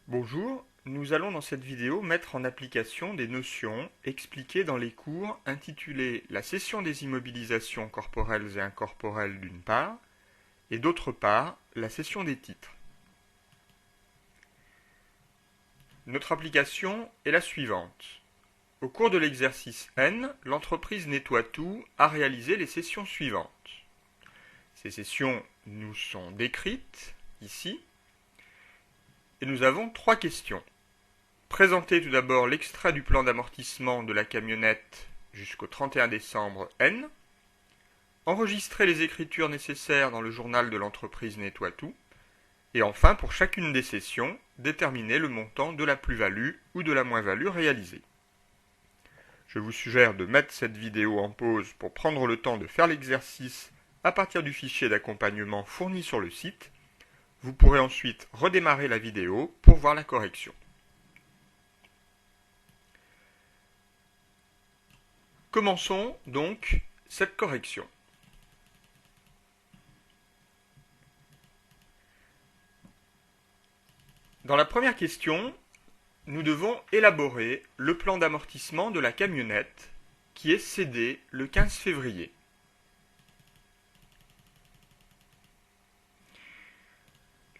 Bonjour, nous allons dans cette vidéo mettre en application des notions expliquées dans les cours intitulés La cession des immobilisations corporelles et incorporelles d'une part, et d'autre part, la cession des titres. Notre application est la suivante. Au cours de l'exercice N, l'entreprise Nettoitout a réalisé les cessions suivantes. Ces cessions nous sont décrites ici, et nous avons trois questions. Présenter tout d'abord l'extrait du plan d'amortissement de la camionnette jusqu'au 31 décembre N. Enregistrer les écritures nécessaires dans le journal de l'entreprise Nettoitout. Et enfin, pour chacune des sessions, déterminer le montant de la plus-value ou de la moins-value réalisée. Je vous suggère de mettre cette vidéo en pause pour prendre le temps de faire l'exercice à partir du fichier d'accompagnement fourni sur le site. Vous pourrez ensuite redémarrer la vidéo pour voir la correction. Commençons donc cette correction. Dans la première question, nous devons élaborer le plan d'amortissement de la camionnette qui est cédée le 15 février.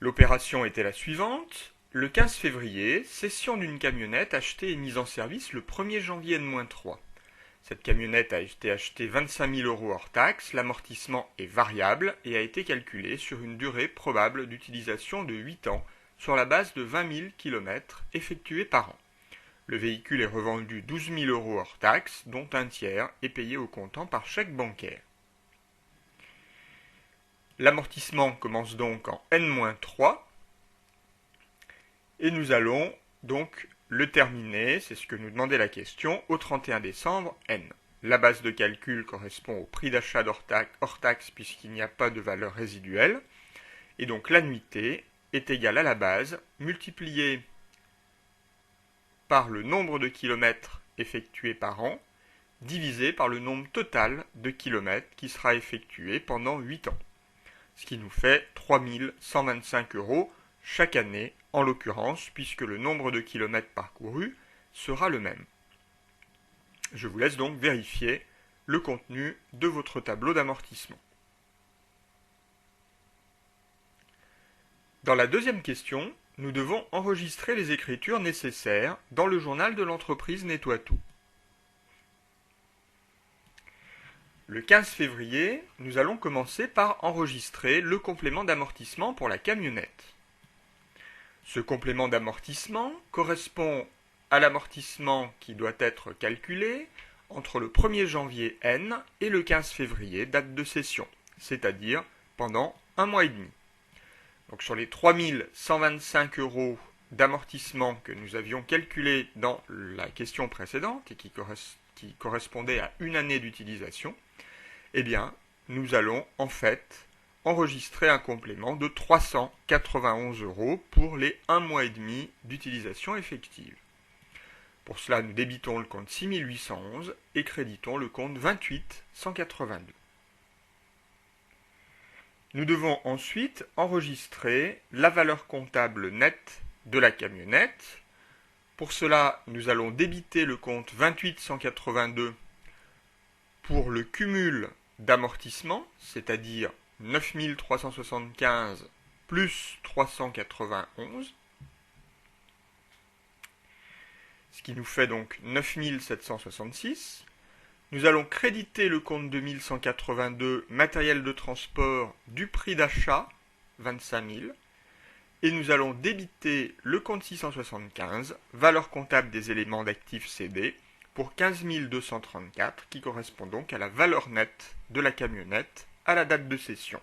L'opération était la suivante. Le 15 février, cession d'une camionnette achetée et mise en service le 1er janvier N-3. Cette camionnette a été achetée 25 000 € hors taxe, l'amortissement est variable et a été calculé sur une durée probable d'utilisation de 8 ans sur la base de 20 000 km effectués par an. Le véhicule est revendu 12 000 € hors taxe, dont un tiers est payé au comptant par chèque bancaire. L'amortissement commence donc en N-3 et nous allons donc le terminer, c'est ce que nous demandait la question, au 31 décembre N. La base de calcul correspond au prix d'achat hors taxe puisqu'il n'y a pas de valeur résiduelle. Et donc l'annuité est égale à la base multipliée par le nombre de kilomètres effectués par an divisé par le nombre total de kilomètres qui sera effectué pendant 8 ans. Ce qui nous fait 3 125 € chaque année, en l'occurrence, puisque le nombre de kilomètres parcourus sera le même. Je vous laisse donc vérifier le contenu de votre tableau d'amortissement. Dans la deuxième question, nous devons enregistrer les écritures nécessaires dans le journal de l'entreprise Nettoitout. Le 15 février, nous allons commencer par enregistrer le complément d'amortissement pour la camionnette. Ce complément d'amortissement correspond à l'amortissement qui doit être calculé entre le 1er janvier N et le 15 février, date de cession, c'est-à-dire pendant un mois et demi. Donc sur les 3 125 € d'amortissement que nous avions calculés dans la question précédente et qui correspondait à une année d'utilisation, eh bien, nous allons en fait enregistrer un complément de 391 € pour les 1 mois et demi d'utilisation effective. Pour cela, nous débitons le compte 6811 et créditons le compte 28182. Nous devons ensuite enregistrer la valeur comptable nette de la camionnette. Pour cela, nous allons débiter le compte 28182 pour le cumul d'amortissement, c'est-à-dire 9 375 plus 391, ce qui nous fait donc 9 766. Nous allons créditer le compte 2182 matériel de transport du prix d'achat, 25 000, et nous allons débiter le compte 675, valeur comptable des éléments d'actifs cédés, pour 15 234, qui correspond donc à la valeur nette de la camionnette à la date de cession.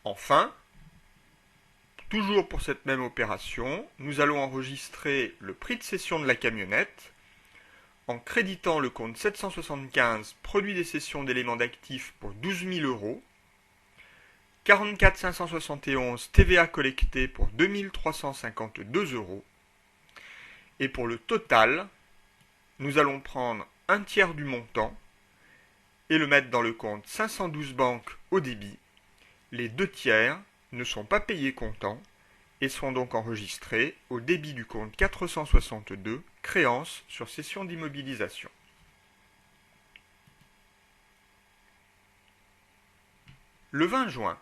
Enfin, toujours pour cette même opération, nous allons enregistrer le prix de cession de la camionnette en créditant le compte 775 produit des cessions d'éléments d'actifs pour 12 000 €, 44 571 TVA collecté pour 2 352 €, et pour le total, nous allons prendre un tiers du montant et le mettre dans le compte 512 banques au débit. Les 2 tiers ne sont pas payés comptant et seront donc enregistrés au débit du compte 462, créances sur cession d'immobilisation. Le 20 juin,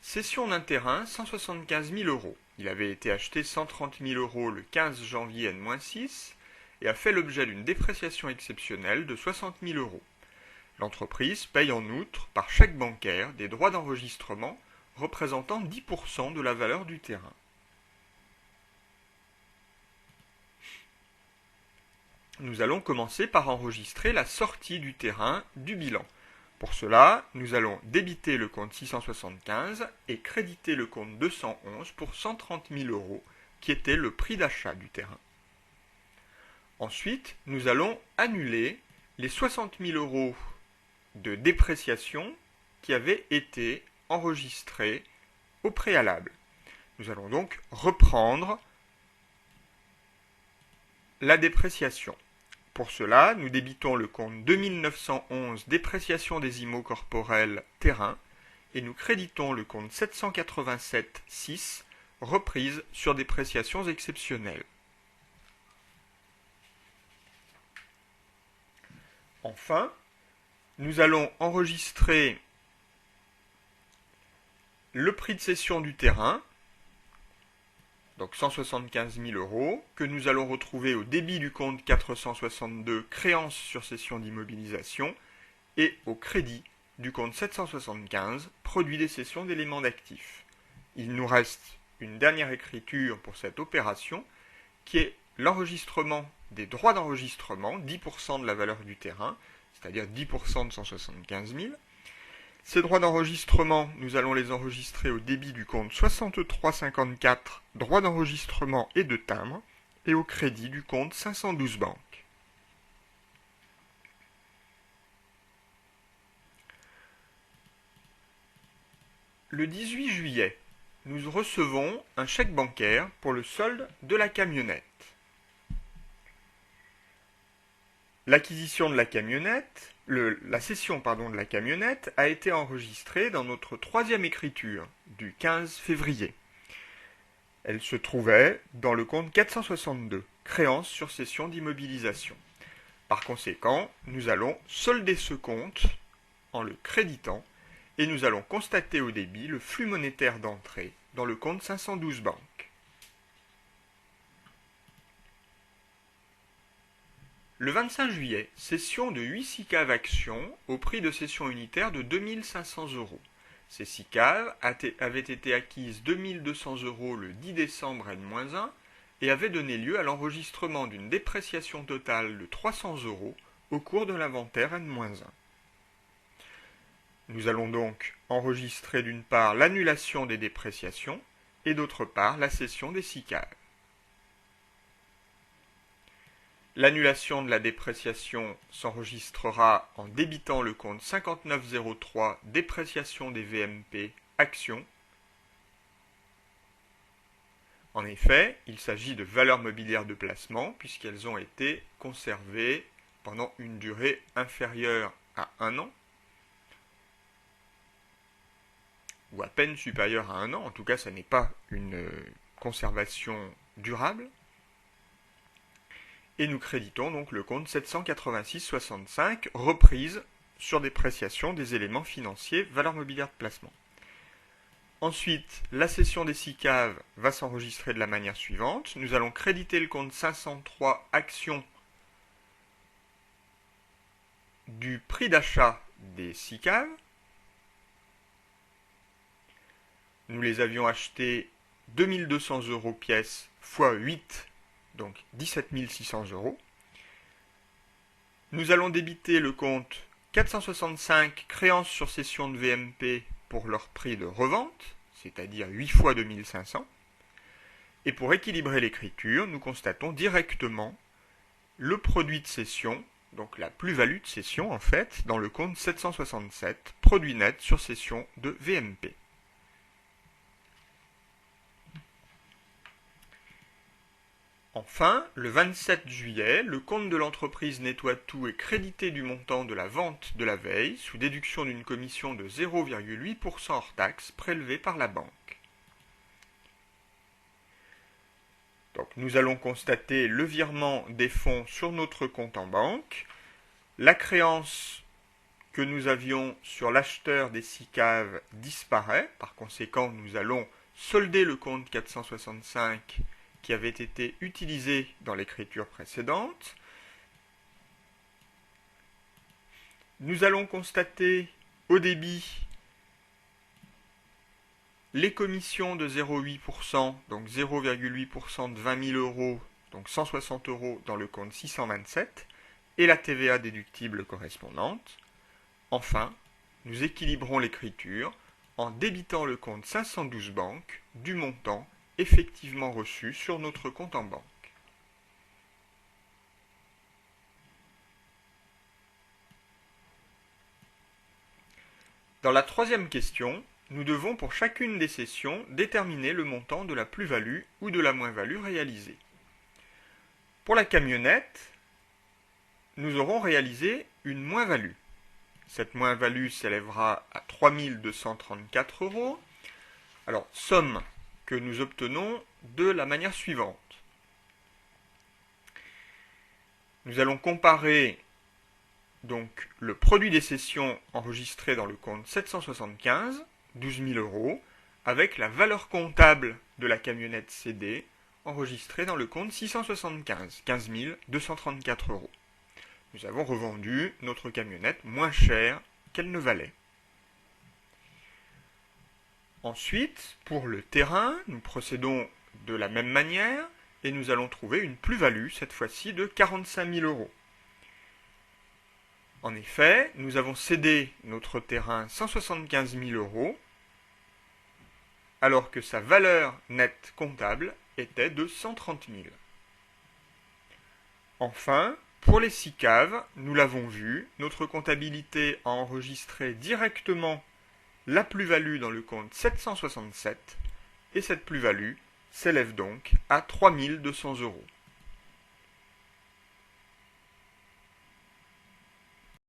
cession d'un terrain 175 000 euros. Il avait été acheté 130 000 euros le 15 janvier N-6 et a fait l'objet d'une dépréciation exceptionnelle de 60 000 euros. L'entreprise paye en outre par chèque bancaire des droits d'enregistrement représentant 10% de la valeur du terrain. Nous allons commencer par enregistrer la sortie du terrain du bilan. Pour cela, nous allons débiter le compte 675 et créditer le compte 211 pour 130 000 euros, qui était le prix d'achat du terrain. Ensuite, nous allons annuler les 60 000 euros de dépréciation qui avaient été enregistrés au préalable. Nous allons donc reprendre la dépréciation. Pour cela, nous débitons le compte 2911 dépréciation des immos corporels terrain et nous créditons le compte 787-6 reprise sur dépréciations exceptionnelles. Enfin, nous allons enregistrer le prix de cession du terrain, donc 175 000 euros, que nous allons retrouver au débit du compte 462, créances sur cession d'immobilisation, et au crédit du compte 775, produit des cessions d'éléments d'actifs. Il nous reste une dernière écriture pour cette opération, qui est l'enregistrement des droits d'enregistrement, 10% de la valeur du terrain, c'est-à-dire 10% de 175 000. Ces droits d'enregistrement, nous allons les enregistrer au débit du compte 6354, droits d'enregistrement et de timbre, et au crédit du compte 512 banques. Le 18 juillet, nous recevons un chèque bancaire pour le solde de la camionnette. L'acquisition de la camionnette, la cession de la camionnette a été enregistrée dans notre troisième écriture du 15 février. Elle se trouvait dans le compte 462, créance sur cession d'immobilisation. Par conséquent, nous allons solder ce compte en le créditant et nous allons constater au débit le flux monétaire d'entrée dans le compte 512 banques. Le 25 juillet, cession de 8 SICAV actions au prix de cession unitaire de 2 500 euros. Ces SICAV avaient été acquises 2 200 euros le 10 décembre N-1 et avaient donné lieu à l'enregistrement d'une dépréciation totale de 300 euros au cours de l'inventaire N-1. Nous allons donc enregistrer d'une part l'annulation des dépréciations et d'autre part la cession des SICAV. L'annulation de la dépréciation s'enregistrera en débitant le compte 5903 dépréciation des VMP actions. En effet, il s'agit de valeurs mobilières de placement puisqu'elles ont été conservées pendant une durée inférieure à 1 an ou à peine supérieure à 1 an. En tout cas, ça n'est pas une conservation durable. Et nous créditons donc le compte 786,65 reprise sur dépréciation des éléments financiers, valeurs mobilières de placement. Ensuite, la cession des SICAV va s'enregistrer de la manière suivante. Nous allons créditer le compte 503 actions du prix d'achat des SICAV. Nous les avions achetés 2 200 euros pièce fois 8, donc 17 600 euros. Nous allons débiter le compte 465 créances sur cession de VMP pour leur prix de revente, c'est-à-dire 8 fois 2500. Et pour équilibrer l'écriture, nous constatons directement le produit de cession, donc la plus-value de cession en fait, dans le compte 767, produit net sur cession de VMP. Enfin, le 27 juillet, le compte de l'entreprise nettoie tout est crédité du montant de la vente de la veille, sous déduction d'une commission de 0,8% hors taxe prélevée par la banque. nous allons constater le virement des fonds sur notre compte en banque. La créance que nous avions sur l'acheteur des 6 caves disparaît. Par conséquent, nous allons solder le compte 465 qui avait été utilisé dans l'écriture précédente. Nous allons constater au débit les commissions de 0,8%, donc 0,8% de 20 000 euros, donc 160 euros dans le compte 627, et la TVA déductible correspondante. Enfin, nous équilibrons l'écriture en débitant le compte 512 banques du montant effectivement reçu sur notre compte en banque. Dans la troisième question, nous devons pour chacune des sessions déterminer le montant de la plus-value ou de la moins-value réalisée. Pour la camionnette, nous aurons réalisé une moins-value. Cette moins-value s'élèvera à 3 234 euros. Alors, somme que nous obtenons de la manière suivante. Nous allons comparer donc le produit des cessions enregistré dans le compte 775, 12 000 euros, avec la valeur comptable de la camionnette cédée enregistrée dans le compte 675, 15 234 euros. Nous avons revendu notre camionnette moins chère qu'elle ne valait. Ensuite, pour le terrain, nous procédons de la même manière et nous allons trouver une plus-value, cette fois-ci de 45 000 euros. En effet, nous avons cédé notre terrain 175 000 euros, alors que sa valeur nette comptable était de 130 000. Enfin, pour les 6 caves, nous l'avons vu, notre comptabilité a enregistré directement la plus-value dans le compte 767, et cette plus-value s'élève donc à 3 200 euros.